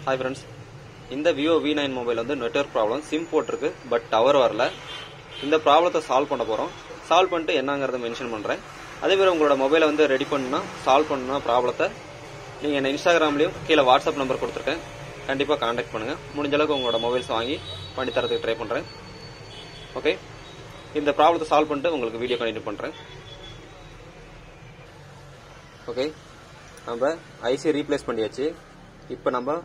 Hi friends, இந்த vivo V9 mobile வந்து network problem sim போட்டுருக்கு பட் டவர் வரல. இந்த ப்ராப்ளத்தை சால்வ் பண்ண போறோம். சால்வ் பண்ணிட்டு என்னங்கறத மென்ஷன் பண்றேன். அதே மாதிரி உங்களோட மொபைலை வந்து ரெடி பண்ணனும்னா சால்வ் பண்ணனும்னா ப்ராப்ளத்தை நீங்க என்ன இன்ஸ்டாகிராம்லயும் கீழ வாட்ஸ்அப் நம்பர் கொடுத்திருக்கேன். கண்டிப்பா கான்டாக்ட் பண்ணுங்க. முடிஞ்ச அளவுக்கு உங்களோட மொபைல்ஸ் வாங்கி பண்ணி தரதுக்கு ட்ரை பண்றேன். ஓகே. இந்த ப்ராப்ளத்தை சால்வ் பண்ணிட்டு உங்களுக்கு வீடியோ கண்டினியூ பண்றேன். ஓகே. நம்ம ஐசி ரீப்ளேஸ் பண்ணியாச்சு. இப்போ நம்ம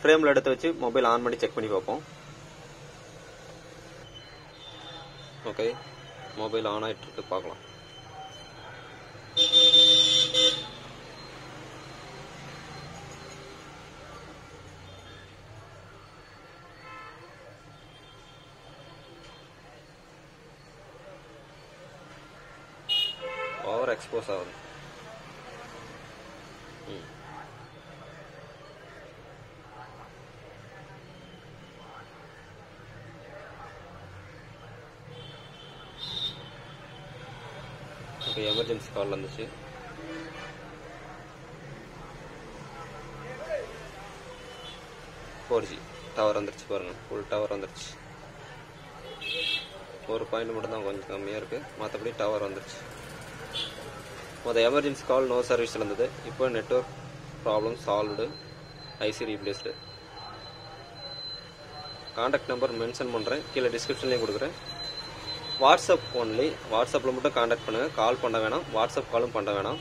ஃப்ரேம்ல எடுத்து வச்சு மொபைல் ஆன் பண்ணி செக் பண்ணி பார்ப்போம். ஓகே, மொபைல் ஆன் ஆயிட்டு இருக்கு, பார்க்கலாம். பவர் எக்ஸ்போஸ் ஆகுது. ஓகே, எமர்ஜென்சி கால் வந்துச்சு. ஃபோர் ஜி டவர் வந்துருச்சு, பாருங்க, ஃபுல் டவர் வந்துருச்சு. ஒரு பாயிண்ட் மட்டும் தான் கொஞ்சம் கம்மியாக இருக்குது, மற்றபடி டவர் வந்துருச்சு. மொதல் எமர்ஜென்சி கால் நோ சர்வீஸில் இருந்தது. இப்போ network problem solved, IC replaced. Contact number mention பண்ணுறேன், கீழே டிஸ்கிரிப்ஷன்லேயும் கொடுக்குறேன். வாட்ஸ்அப் ஒன்லி, வாட்ஸ்அப்பில் மட்டும் கான்டாக்ட் பண்ணுங்கள். கால் பண்ண வேணாம், வாட்ஸ்அப் காலும் பண்ண வேணாம்.